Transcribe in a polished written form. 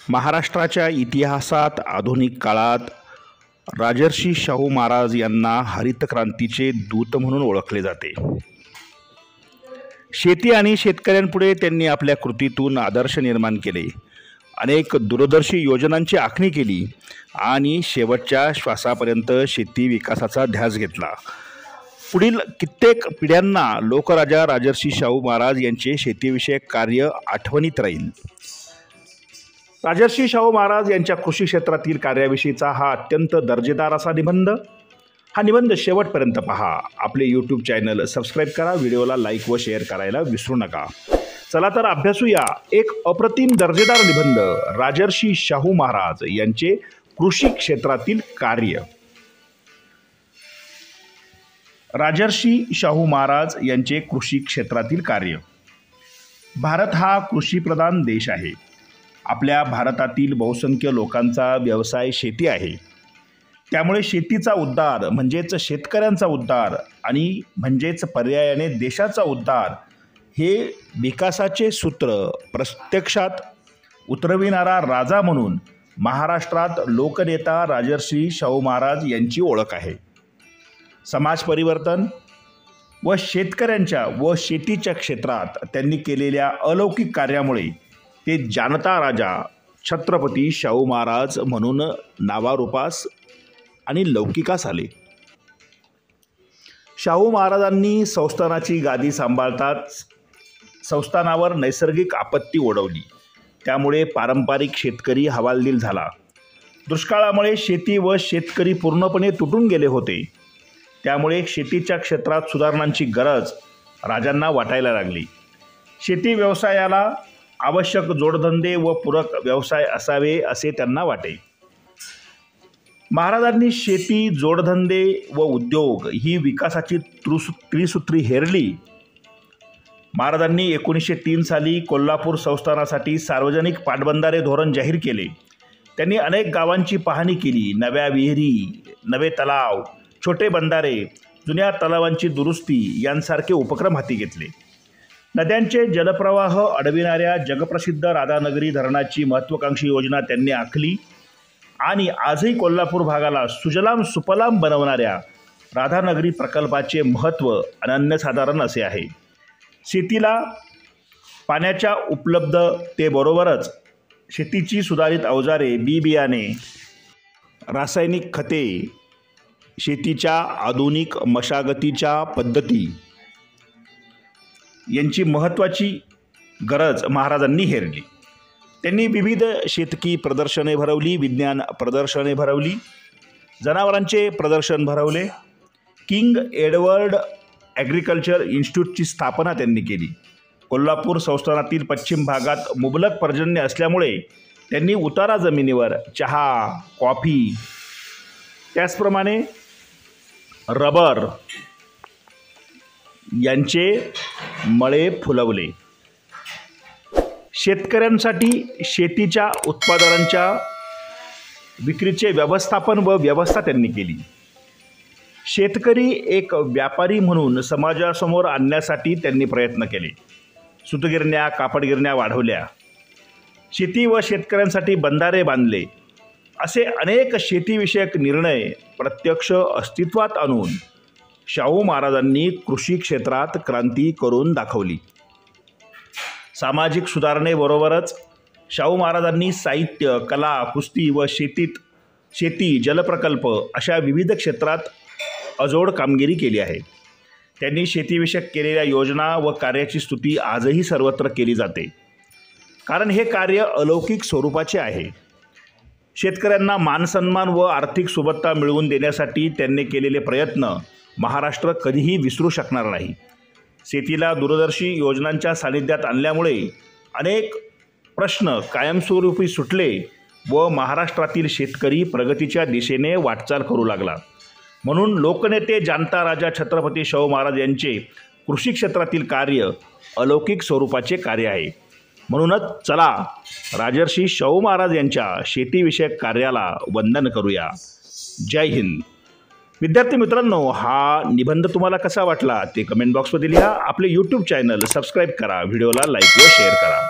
महाराष्ट्राच्या इतिहासात आधुनिक काळात राजर्षी शाहू महाराज यांना हरित क्रांतीचे दूत म्हणून ओळखले जाते। शेती आणि शेतकऱ्यांपुढे त्यांनी आपल्या कृतीतून आदर्श निर्माण केले, अनेक दूरदर्शी योजनांची आखणी केली आणि शेवटच्या श्वासापर्यंत शेती विकासाचा ध्यास घेतला। पुढील कित्येक पिढ्यांना लोकराजा राजर्षी शाहू महाराज यांचे शेतीविषयक कार्य आठवणीत राहील। राजर्षी शाहू महाराज यांच्या कृषी क्षेत्रातील कार्याविषयीचा हा अत्यंत दर्जेदार असा निबंध। हा निबंध शेवटपर्यंत पहा। आपले यूट्यूब चॅनल सबस्क्राईब करा, व्हिडिओला लाईक व शेअर करायला विसरू नका। चला तर अभ्यासूया एक अप्रतिम दर्जेदार निबंध, राजर्षी शाहू महाराज यांचे कृषी क्षेत्रातील कार्य। राजर्षी शाहू महाराज यांचे कृषी क्षेत्रातील कार्य। भारत हा कृषीप्रधान देश आहे। आपल्या भारतातील बहुसंख्य लोकांचा व्यवसाय शेती आहे। त्यामुळे शेतीचा उद्धार म्हणजेच शेतकऱ्यांचा उद्धार आणि म्हणजेच पर्यायाने देशाचा उद्धार हे विकासाचे सूत्र प्रत्यक्षात उतरविणारा राजा म्हणून महाराष्ट्रात लोकनेता राजर्षी शाहू महाराज यांची ओळख आहे। समाज परिवर्तन व शेतकऱ्यांच्या व शेतीच्या क्षेत्रात त्यांनी केलेल्या अलौकिक कार्यामुळे ते जानता राजा छत्रपती शाहू महाराज म्हणून नावारूपास आणि लौकिकास आले। शाहू महाराजांनी संस्थानाची गादी सांभाळताच संस्थानावर नैसर्गिक आपत्ती ओढवली। त्यामुळे पारंपरिक शेतकरी हवालदिल झाला। दुष्काळामुळे शेती व शेतकरी पूर्णपणे तुटून गेले होते। त्यामुळे शेतीच्या क्षेत्रात सुधारणांची गरज राजांना वाटायला लागली। शेती व्यवसायाला आवश्यक जोडधंदे व पूरक व्यवसाय असावे असे त्यांना वाटे। महाराजांनी शेती, जोडधंदे व उद्योग ही विकासाची त्रिसूत्री हेरली। महाराजांनी 1903 साली कोल्हापूर संस्थानासाठी सार्वजनिक पाटबंधारे धोरण जाहीर केले। त्यांनी अनेक गावांची पाहणी केली। नव्या विहिरी, नवे तलाव, छोटे बंधारे, जुन्या तलावांची दुरुस्ती यांसारखे उपक्रम हाती घेतले। नद्यांचे जलप्रवाह अडविणाऱ्या जगप्रसिद्ध राधानगरी धरणाची महत्त्वाकांक्षी योजना त्यांनी आखली आणि आजही कोल्हापूर भागाला सुजलाम सुफलाम बनवणाऱ्या राधानगरी प्रकल्पाचे महत्त्व अनन्यसाधारण असे आहे। शेतीला पाण्याच्या उपलब्धतेबरोबरच शेतीची सुधारित अवजारे, बी बियाणे, रासायनिक खते, शेतीच्या आधुनिक मशागतीच्या पद्धती यांची महत्त्वाची गरज महाराजांनी हेरली। त्यांनी विविध शेतकी प्रदर्शने भरवली, विज्ञान प्रदर्शने भरवली, जनावरांचे प्रदर्शन भरवले। किंग एडवर्ड ॲग्रिकल्चर इन्स्टिट्यूटची स्थापना त्यांनी केली। कोल्हापूर संस्थानातील पश्चिम भागात मुबलक पर्जन्य असल्यामुळे त्यांनी उतारा जमिनीवर चहा, कॉफी, त्याचप्रमाणे रबर यांचे मळे फुलवले। शेतकऱ्यांसाठी शेतीच्या उत्पादनांच्या विक्रीचे व्यवस्थापन व व्यवस्था त्यांनी केली। शेतकरी एक व्यापारी म्हणून समाजासमोर आणण्यासाठी त्यांनी प्रयत्न केले। सूतगिरण्या, कापडगिरण्या वाढवल्या, शेती व शेतकऱ्यांसाठी बंधारे बांधले। असे अनेक शेतीविषयक निर्णय प्रत्यक्ष अस्तित्वात आणून शाहू महाराजांनी कृषी क्षेत्रात क्रांती करून दाखवली। सामाजिक सुधारणेबरोबरच शाहू महाराजांनी साहित्य, कला, कुस्ती व शेती, जलप्रकल्प अशा विविध क्षेत्रात अजोड कामगिरी केली आहे। त्यांनी शेतीविषयक केलेल्या योजना व कार्याची स्तुती आजही सर्वत्र केली जाते, कारण हे कार्य अलौकिक स्वरूपाचे आहे। शेतकऱ्यांना मानसन्मान व आर्थिक सुबत्ता मिळवून देण्यासाठी त्यांनी केलेले प्रयत्न महाराष्ट्र कधीही विसरू शकणार नाही। शेतीला दूरदर्शी योजनांच्या सानिध्यात आणल्यामुळे अनेक प्रश्न कायमस्वरूपी सुटले व महाराष्ट्रातील शेतकरी प्रगतीच्या दिशेने वाटचाल करू लागला। म्हणून लोकनेते जानता राजा छत्रपती शाहू महाराज यांचे कृषी क्षेत्रातील कार्य अलौकिक स्वरूपाचे कार्य आहे। म्हणूनच चला राजर्षी शाहू महाराज यांच्या शेतीविषयक कार्याला वंदन करूया। जय हिंद। विद्यार्थी मित्रांनो, हा निबंध तुम्हाला कसा वाटला ते कमेंट बॉक्समध्ये लिहा। आपले यूट्यूब चॅनल सबस्क्राईब करा, व्हिडिओला लाईक व शेअर करा।